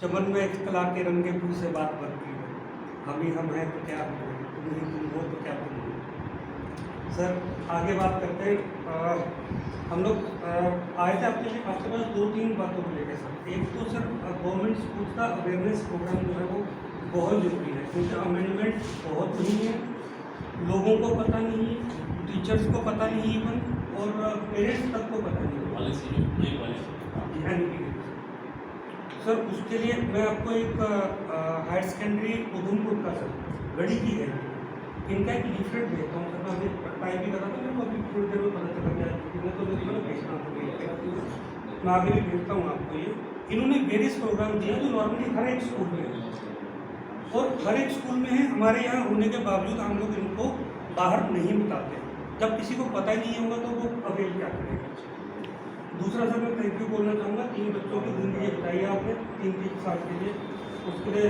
चमन में एक कला के रंगे फूल से बात बनती है। हम हैं तो क्या हम हो, तुम ही तुम हो तो क्या तुम हो। सर आगे बात करते हैं। हम लोग आए थे आपके पास दो तीन बातों को लेकर सर। एक तो सर गवर्नमेंट स्कूल का अवेयरनेस प्रोग्राम जो है वो बहुत ज़रूरी है, क्योंकि अमेंडमेंट बहुत नहीं है, लोगों को पता नहीं है, टीचर्स को पता नहीं इवन, और पेरेंट्स तक को पता नहीं है। सर उसके लिए मैं आपको एक हायर सेकेंडरी उधमपुर का सर गढ़ी की है, इनका एक लीफलेट भेजता हूँ सर। मैं अभी टाइप ही कर रहा था, मेरे को अभी थोड़ी देर में पता चला गया, तो मैं भेजना मैं आगे भी भेजता हूँ आपको। ये इन्होंने वेरियस प्रोग्राम दिया जो नॉर्मली हर एक स्कूल में है, और हर एक स्कूल में है। हमारे यहाँ होने के बावजूद हम लोग इनको बाहर नहीं बताते। जब किसी को पता ही नहीं होगा तो वो अवेल क्या करेगा। दूसरा सर मैं थैंक यू बोलना चाहूँगा, 3 बच्चों की ज़िंदगी बताई आपने 3 साल के लिए। उसके लिए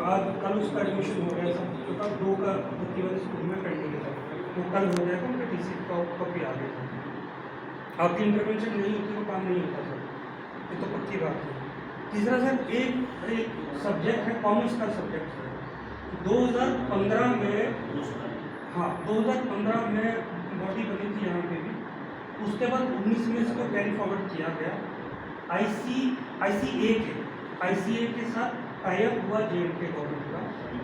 आज कल उसका एडमिशन हो गया सब बच्चों का, 2 का बच्ची वाले स्कूल में पेंडिंग है, तो कल हो जाएगा, उनका टीसी का कॉपी आ गया। आपकी इंटरवेंशन नहीं होती तो काम नहीं होता सर, ये तो पक्की बात है। तीसरा सर एक सब्जेक्ट है, कॉमर्स का सब्जेक्ट है। 2015 में, हाँ 2015 में बॉडी बनी थी यहाँ पे भी। उसके बाद 19 में इसको कैरी फॉरवर्ड किया गया। आईसीए के साथ टाइप हुआ JNK गवर्नमेंट का।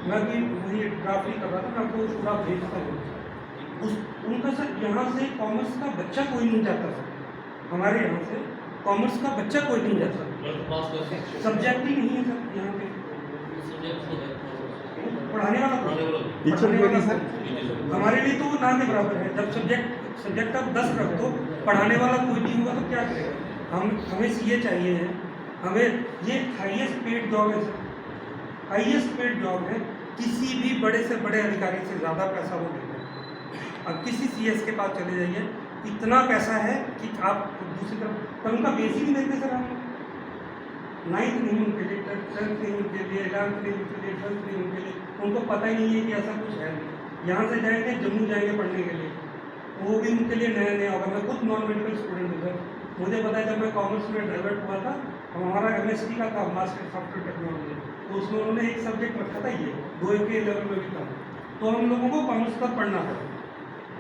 मैं भी वही ड्राफ्ट ही कर रहा था, मैं आपको पूरा भेजता हूँ। उनका सर यहाँ से कॉमर्स का बच्चा कोई नहीं जाता सर, हमारे यहाँ से कॉमर्स का बच्चा कोई नहीं जाता, सब्जेक्ट ही नहीं है सर यहाँ पे। पढ़ाने वाला सर हमारे लिए तो वो ना के बराबर है। जब सब्जेक्ट आप 10 रख दो, पढ़ाने वाला कोई नहीं होगा तो क्या करेगा। हमें सीए चाहिए है, हमें ये हाईएस्ट पेड जॉब है सर, हाईएस्ट पेड जॉब है। किसी भी बड़े से बड़े अधिकारी से ज़्यादा पैसा वो देते हैं। अब किसी CS के पास चले जाइए, इतना पैसा है कि आप दूसरी तरफ, पर उनका बेस ही नहीं देते सर। हम 9th नहीं उनके लिए, 10th नहीं उनके लिए, 11th नहीं उनके लिए, 12th नहीं उनके लिए। उनको पता ही नहीं है कि ऐसा कुछ है। यहाँ से जाएंगे जम्मू जाएंगे पढ़ने के लिए, वो भी उनके लिए नया नया होगा। मैं खुद नॉन मेडिकल स्टूडेंट हूँ सर, मुझे पता है जब मैं कॉमर्स में डाइवर्ट हुआ था, हमारा MSc का था, मास्टर सॉफ्टवेयर टेक्नोलॉजी, तो उसमें उन्होंने एक सब्जेक्ट रखा था ये 2 के लेवल में भी था। तो हम लोगों को कॉमर्स तक पढ़ना पड़ा,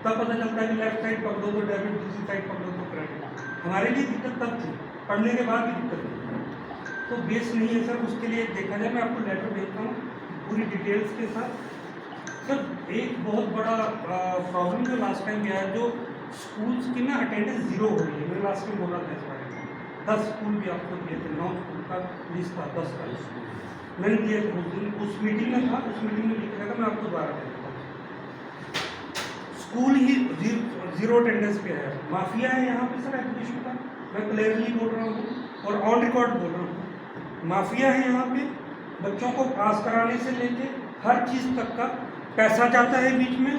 तब पता चलता है कि लेफ्ट साइड पकड़ो तो डेबिट, दूसरी साइड पकड़ो तो क्रेडिट। हमारे लिए दिक्कत तब थी, पढ़ने के बाद भी दिक्कत थी। तो बेस नहीं है सर, उसके लिए देखा जाए। मैं आपको लेटर भेजता हूँ पूरी डिटेल्स के साथ। सर एक बहुत बड़ा प्रॉब्लम जो लास्ट टाइम गया है, जो स्कूल्स की ना अटेंडेंस 0 हो रही है। मैंने लास्ट टाइम बोला था इस बारे में, 10 स्कूल भी आपको दिए थे, 9 स्कूल का लिस्ट था, 10 का मैंने दिए थे उस दिन, उस मीटिंग में था। उस मीटिंग में लिखा था, मैं आपको दोबारा देता हूँ। स्कूल ही 0 अटेंडेंस पे है। माफिया है यहाँ पे सर एजुकेशन का, मैं क्लियरली बोल रहा हूँ और ऑन रिकॉर्ड बोल रहा हूँ। माफिया है यहाँ पे, बच्चों को पास कराने से लेके हर चीज़ तक का पैसा जाता है बीच में,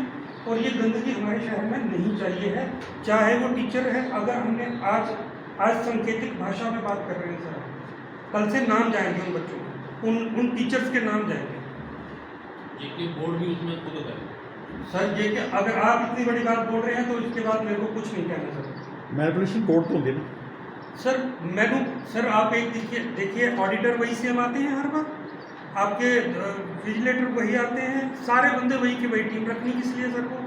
और ये गंदगी हमारे शहर में नहीं चाहिए है, चाहे वो टीचर है। अगर हमने आज सांकेतिक भाषा में बात कर रहे हैं सर, कल से नाम जाएंगे उन बच्चों के, उन टीचर्स के नाम जाएंगे। JK बोर्ड भी उसमें खुद होता है सर JK, अगर आप इतनी बड़ी बात बोल रहे हैं तो इसके बाद मेरे को कुछ नहीं कहना सर। मैनिपुलेशन कोड तो होंगे ना सर आप एक देखिए ऑडिटर वही से हम आते हैं हर बार, आपके विजिलेटर वही आते हैं, सारे बंदे वही की वही टीम रखनी किस लिए सर को।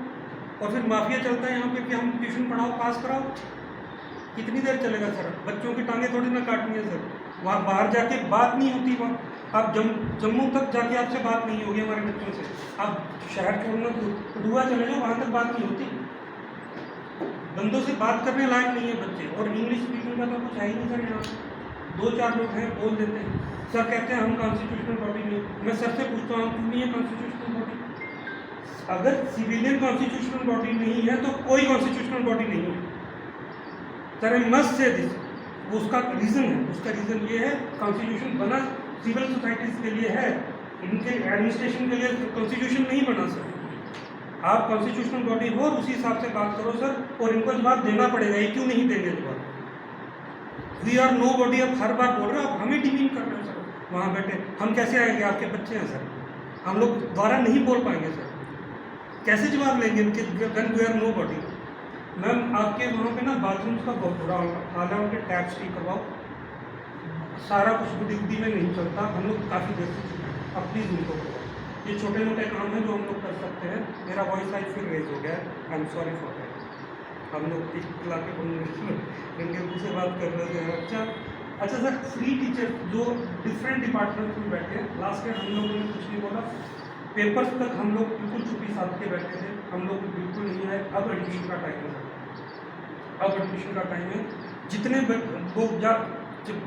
और फिर माफिया चलता है यहाँ पे कि हम ट्यूशन पढ़ाओ पास कराओ। कितनी देर चलेगा सर, बच्चों की टांगे थोड़ी ना काटनी है सर। वहाँ बाहर जाके बात नहीं होती, वहाँ आप जम्मू तक जाके आपसे बात नहीं होगी हमारे बच्चों से। आप शहर छोड़ना कठुआ चले जाओ, वहाँ तक बात नहीं होती, बंदों से बात करने लायक नहीं है बच्चे। और इंग्लिश स्पीकिंग का तो कुछ है ही नहीं सर यहाँ, 2-4 लोग हैं बोल देते हैं। सर कहते हैं हम कॉन्स्टिट्यूशनल बॉडी नहीं। मैं सर से पूछता हूँ क्यों नहीं है कॉन्स्टिट्यूशनल बॉडी। अगर सिविलियन कॉन्स्टिट्यूशनल बॉडी नहीं है तो कोई कॉन्स्टिट्यूशनल बॉडी नहीं है sir. I must say this, उसका रीज़न है, उसका रीज़न ये है कॉन्स्टिट्यूशन बना सिविल सोसाइटीज़ के लिए है, इनके एडमिनिस्ट्रेशन के लिए कॉन्स्टिट्यूशन नहीं बना सर। आप कॉन्स्टिट्यूशनल बॉडी हो और उसी हिसाब से बात करो सर, और इनको जवाब देना पड़ेगा। ये क्यों नहीं देंगे जवाब? We are nobody. आप हर बार बोल रहे हो, आप हमें डिमीन कर रहे हो सर। वहाँ बैठे हम कैसे आएंगे, आपके बच्चे हैं सर, हम लोग दोबारा नहीं बोल पाएंगे सर, कैसे जवाब लेंगे इनके when we are nobody. Ma'am आपके वहाँ पे ना बाथरूम्स का बहुत बुरा हाल है, उनके टैप्स ठीक करवाओ। सारा कुछ बुद्धि में नहीं चलता, हम लोग काफ़ी देर से चुके हैं। अब प्लीज़ उनको करो, ये छोटे मोटे काम हैं जो हम लोग कर सकते हैं। मेरा वॉइस आज फिर रेज हो गया है, I am sorry for that. हम लोग एक क्लास के से बात कर रहे थे। अच्छा सर, फ्री टीचर जो डिफरेंट डिपार्टमेंट में बैठे हैं, लास्ट ईयर हम लोगों ने कुछ नहीं बोला, पेपर्स तक हम लोग बिल्कुल चुप्पी साध के बैठे थे, हम लोग बिल्कुल नहीं आए। अब एडमिशन का टाइम है, अब एडमिशन का टाइम है। जितने लोग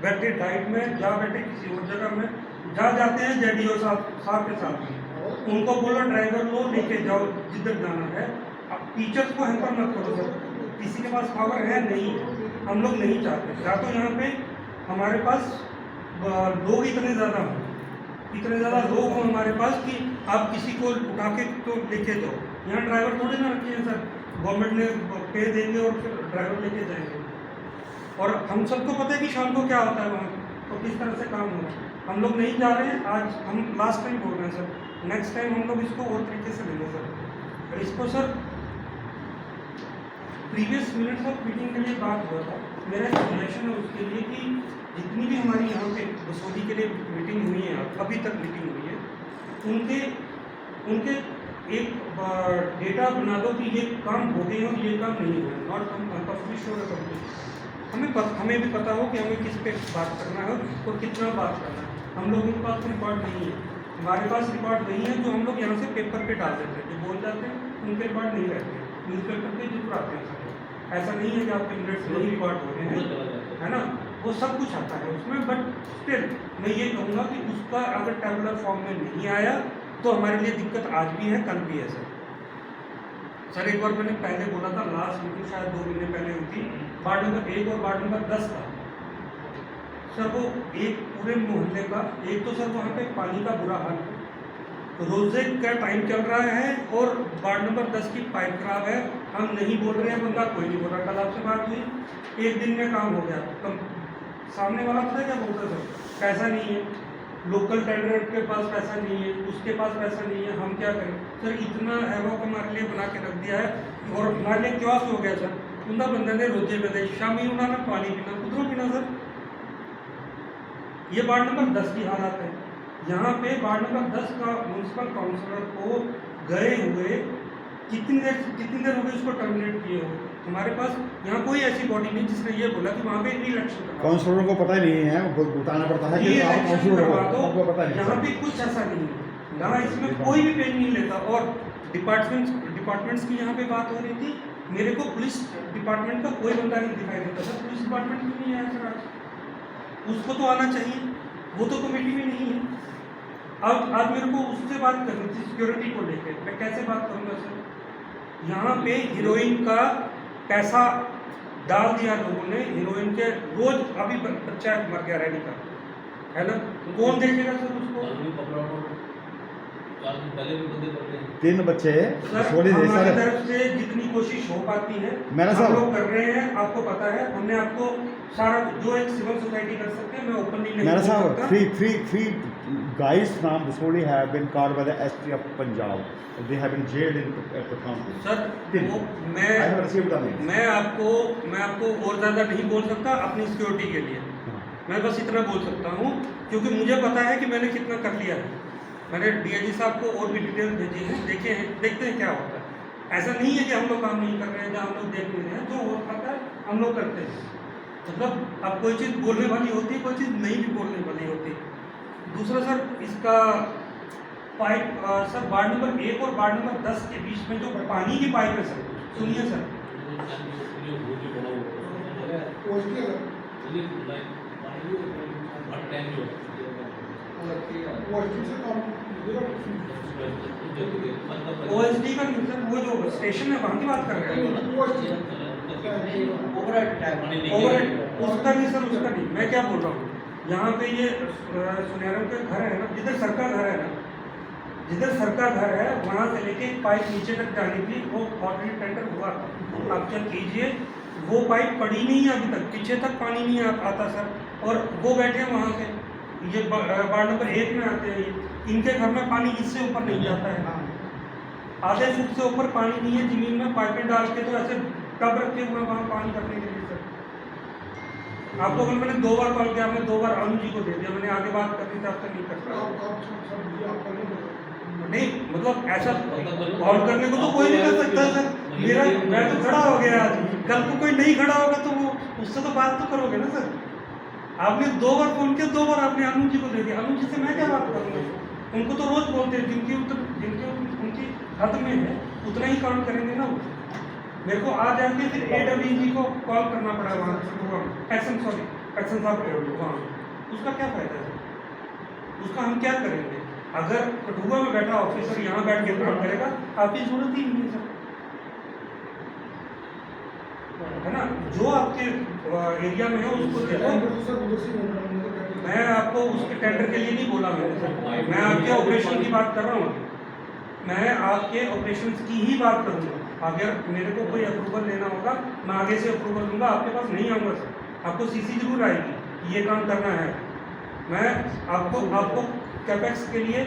बैठे डाइट में, जा बैठे किसी और जगह में, जाते हैं जेडीओ साहब के साथ में, उनको बोलो ड्राइवर लो लेके जाओ जिधर जाना है। अब टीचर्स को हेल्पर मत करो सर, किसी के पास पावर है नहीं, हम लोग नहीं चाहते। या तो यहाँ पे हमारे पास लोग इतने ज़्यादा लोग हों हमारे पास कि आप किसी को उठा के तो लेके जाओ। यहाँ ड्राइवर थोड़े ना रखे हैं सर, गवर्नमेंट ने पे देंगे और फिर ड्राइवर लेके जाएंगे। और हम सबको पता है कि शाम को क्या होता है वहाँ तो किस तरह से काम होगा। हम लोग नहीं जा रहे हैं, आज हम लास्ट टाइम बोल रहे हैं सर, नेक्स्ट टाइम हम लोग इसको और तरीके से लेंगे सर। इसको sir previous minutes of meeting के लिए बात हुआ था, मेरा एक सजेशन है उसके लिए कि जितनी भी हमारी यहाँ पे बसोली के लिए मीटिंग हुई है, अभी तक मीटिंग हुई है, उनके एक डेटा बना दो कि ये काम हो गए और ये काम नहीं हुआ। नॉट हमें भी पता हो कि हमें किस पे बात करना है और कितना बात करना है। हम लोगों के पास रिकॉर्ड नहीं है, हमारे पास रिकॉर्ड नहीं है जो हम लोग यहाँ से पेपर पे डाल देते हैं, जो बोल जाते हैं उनके रिकॉर्ड नहीं रहते, न्यूज़पेपर पे जरूर आते हैं सर। ऐसा नहीं है कि आपके मिनट्स नहीं रिकॉर्ड हो रहे हैं, है ना, वो सब कुछ आता है उसमें। बट स्टिल मैं ये कहूँगा कि उसका अगर टेबुलर फॉर्म में नहीं आया तो हमारे लिए दिक्कत आज भी है, कल भी है सर। एक बार मैंने पहले बोला था, लास्ट मीटिंग शायद 2 महीने पहले हुई थी, वार्ड नंबर 1 और वार्ड नंबर 10 का सर, वो एक पूरे मोहल्ले का, एक तो सर वहाँ पे पानी का बुरा हाल है, रोजे का टाइम चल रहा है और वार्ड नंबर 10 की पाइप खराब है। हम नहीं बोल रहे हैं, बंदा कोई नहीं बोल रहा। कल आपसे बात हुई, 1 दिन में काम हो गया। कम सामने वाला पता है क्या बोलता सर, पैसा नहीं है, लोकल टेंडर के पास पैसा नहीं है, उसके पास पैसा नहीं है, हम क्या करें सर। इतना हैवॉक हमारे लिए बना के रख दिया है और हमारे लिए क्योस हो गया सर। उनका बंदे ने रोजे पे दे शामी उन्होंने पानी पीना, उधरों पीना सर। ये वार्ड नंबर 10 की हालत है। यहाँ पे वार्ड नंबर 10 का म्यूनसिपल काउंसलर को गए हुए कितनी देर हो गई उसको टर्मिनेट किए हुए। हमारे पास यहाँ कोई ऐसी बॉडी नहीं जिसने ये बोला कि वहाँ पे इलेक्शन करवा, काउंसलरों को पता नहीं है, बताना पड़ता है कि आप काउंसलर हो, पता नहीं। यहाँ पे कुछ ऐसा नहीं है ना, इसमें कोई भी पेन नहीं लेता। और डिपार्टमेंट्स की यहाँ पे बात हो रही थी, मेरे को पुलिस डिपार्टमेंट का कोई बंदा नहीं दिखाई देता सर। पुलिस डिपार्टमेंट क्यों नहीं आया सर आज? उसको तो आना चाहिए, वो तो कमेटी में नहीं है। अब आज मेरे को उससे बात करनी थी सिक्योरिटी को लेकर, मैं कैसे बात करूँगा सर? यहाँ पे हीरोइन का पैसा डाल दिया लोगों ने, हीरोइन के रोज अभी बच्चा मर गया रहने का, है ना, कौन देखेगा सर उसको? 3 बच्चे हमारी तरफ से जितनी कोशिश हो पाती है हम लोग कर रहे हैं। आपको पता है, हमने आपको सारा जो एक सिविल सोसाइटी कर सकते हैं, मैं ओपनली नहीं बोल सकता। Three guys from Basoli have been caught by the SP of Punjab. They have been jailed in Pathankot. Sir मैं आपको और ज़्यादा नहीं बोल सकता अपनी सिक्योरिटी के लिए। मैं बस इतना बोल सकता हूँ क्योंकि मुझे पता है कि मैंने कितना कर लिया है। मैंने DIG साहब को और भी डिटेल भेजी है, देखते हैं क्या होता है। ऐसा नहीं है कि हम लोग काम नहीं कर रहे हैं, जहाँ हम लोग देख नहीं रहे हैं, जो हो पाता है हम लोग करते हैं। मतलब अब कोई चीज़ बोलने वाली होती है, कोई चीज़ नहीं भी बोलने वाली होती। दूसरा सर, इसका पाइप सर वार्ड नंबर 1 और वार्ड नंबर 10 के बीच में जो पानी की पाइप है सर, सुनिए सर, OSD का नहीं सर, वो जो स्टेशन है वहाँ की बात कर रहे हैं। ओवरहेड उसका नहीं सर, उसका नहीं। मैं क्या बोल रहा हूँ, यहाँ पे ये सुनहरों के घर है ना, जिधर सरकार घर है ना, जिधर सरकार घर है वहाँ से लेके पाइप नीचे तक जाने की वो ऑलरेडी टेंडर हुआ, आप चेक कीजिए। वो पाइप पड़ी नहीं है अभी तक, पीछे तक पानी नहीं आता सर। और वो बैठे हैं वहाँ पे, ये वार्ड नंबर 1 में आते हैं, इनके घर में पानी इससे ऊपर नहीं जाता है, आधे फुट से ऊपर पानी नहीं है जमीन में। पाइपें डाल के तो ऐसे टब रखे हुए वहाँ पानी भरने के लिए सर। आप लोगों ने मैंने 2 बार कॉल किया, आपने 2 बार अनु जी को दे दिया, मैंने आगे बात करनी थी, आपसे नहीं कर पाया। नहीं मतलब ऐसा कॉल करने को तो कोई नहीं कर सकता सर, मेरा मैं तो खड़ा हो गया आज, कल को कोई नहीं खड़ा होगा तो वो उससे तो बात तो करोगे ना सर। आपने 2 बार फोन किया, 2 बार आपने अनु जी को दे दिया, अनु जी से मैं क्या बात करूँगा? उनको तो रोज बोलते हैं, जिनकी उनकी हद में है उतना ही काम करेंगे ना वो। मेरे को आ जाके फिर AWG को कॉल करना पड़ा वहाँ से, एक्शन साहब वहाँ, उसका क्या फायदा है? उसका हम क्या करेंगे? अगर कठुआ में बैठा ऑफिसर यहाँ बैठ के काम करेगा, आपकी जरूरत ही नहीं है सर, है ना? जो आपके एरिया में है उसको देखो। मैं आपको उसके टेंडर के लिए नहीं बोला मैंने सर, मैं आपके ऑपरेशन की बात कर रहा हूँ, मैं आपके ऑपरेशन की ही बात करूँगा। अगर मेरे को कोई अप्रूवल लेना होगा, मैं आगे से अप्रूवल दूंगा, आपके पास नहीं आऊँगा सर, आपको CC जरूर आएगी, ये काम करना है। मैं आपको कैपेक्स के लिए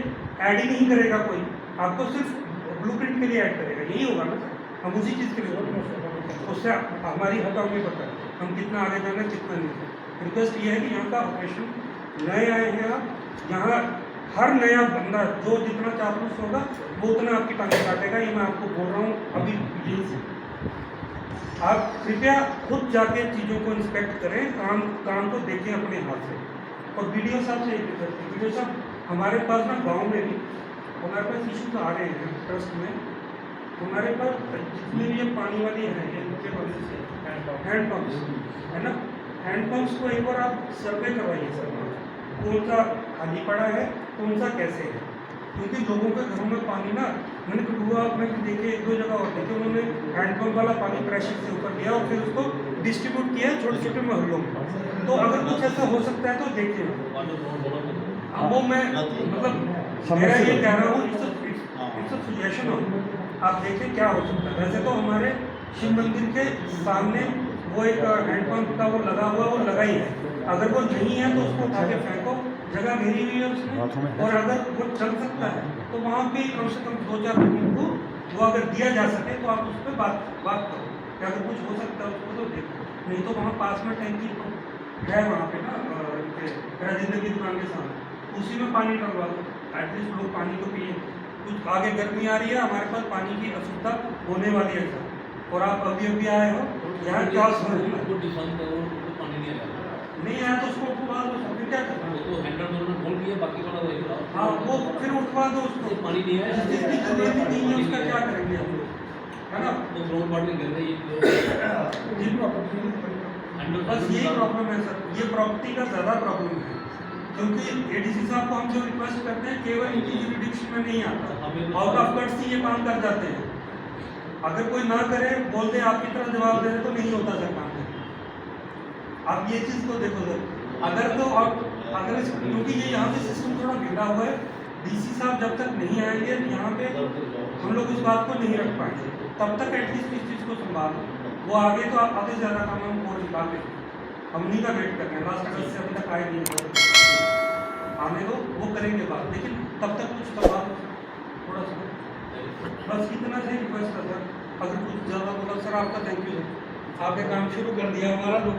ऐड ही नहीं करेगा कोई, आपको सिर्फ ब्लूप्रिंट के लिए ऐड करेगा, यही होगा ना सर। हम उसी चीज़ के लिए बोलेंगे, उससे हमारी हद हमें पता है हम कितना आगे जाना है कितना नहीं। रिक्वेस्ट ये है कि यहाँ का ऑपरेशन नए आए हैं आप, यहाँ हर नया बंदा जो जितना चापलूस होगा वो उतना आपकी टांगे काटेगा, ये मैं आपको बोल रहा हूँ अभी यहीं से। आप कृपया खुद जाके चीज़ों को इंस्पेक्ट करें, काम को देखें अपने हाथ से। और BDO साहब से एक रिक्वेस्ट है, BDO साहब हमारे पास ना गांव में भी हमारे पास इशूज आ रहे हैं ट्रस्ट में, हमारे पास जितने भी ये पानी वाली हैं ये हैंड पम्प्स है ना, हैंड पम्प्स को एक बार आप सर्वे करवाइए सर, कौन सा खाली पड़ा है, कौन सा कैसे है, क्योंकि लोगों के घरों में पानी ना, मैंने कठुआ में देखे 1-2 जगह और देखे, उन्होंने हैंडपम्प वाला पानी प्रेशर से ऊपर लिया और फिर उसको डिस्ट्रीब्यूट किया छोटे छोटे मोहल्लों में। तो अगर कुछ ऐसा हो सकता है तो देखिए, वो मैं मतलब मेरा ये कह रहा हूँ, इट्स सजेशन हो, आप देखें क्या हो सकता है। वैसे तो हमारे शिव मंदिर के सामने वो एक हैंडपम्प का वो लगा हुआ, वो लगा ही है, अगर वो नहीं है तो उसको उठा के फेंको, जगह घेरी हुई है उसमें, और अगर वो चल सकता है तो वहाँ पे कम से कम 2-4 लोगों को वो अगर दिया जा सके तो आप उस पर बात करो कि अगर कुछ हो सकता है उसको तो देखो, नहीं तो वहाँ पास में टैंकी है वहाँ पे ना राजेंद्र की दुकान के सामने, उसी में पानी डलवा दो, एटलीस्ट लोग पानी को पिए। कुछ आगे गर्मी आ रही है, हमारे पास पानी की असुविधा होने वाली है सर, और आप अभी आए हो यहाँ क्या नहीं आया तो उसको उठवा दो, फिर क्या करना है? तो हैंडल में बोल दिया, बाकी वाला वही हाँ वो फिर उठवा दो उसको, पानी नहीं है, जिसकी जरूरत ही नहीं है उसका क्या करेंगे हम लोग, है ना? तो ग्राउंड वाटर गिर रही है, बस यही प्रॉब्लम है सर, ये प्रॉपर्टी का ज़्यादा प्रॉब्लम है, क्योंकि ADC साहब को हम जो रिक्वेस्ट करते हैं केवल इनकी जुरिडिक्शन में नहीं आता, आउट ऑफ कट से ये काम कर जाते हैं। अगर कोई ना करे, बोलते आपकी तरह जवाब दे रहे तो नहीं होता सर काम। आप ये चीज़ को देखो सर, अगर क्योंकि ये यहाँ पे सिस्टम थोड़ा बिगड़ा हुआ है, DC साहब जब तक नहीं आएंगे यहाँ पे हम लोग इस बात को नहीं रख पाएंगे, तब तक एटलीस्ट इस चीज़ को संभालो, वो आगे तो आधे से ज़्यादा काम हम और निकाल लेंगे, हम उन्हीं का वेट कर रहे हैं, लास्ट अगस्त से अभी तक आए नहीं, आने दो वो करेंगे बात, लेकिन तब तक कुछ करवा दो थोड़ा सा, बस इतना सा रिक्वेस्ट था सर। अगर कुछ ज़्यादा बोला सर आपका थैंक यू सर, आपने काम शुरू कर दिया हमारा लोगों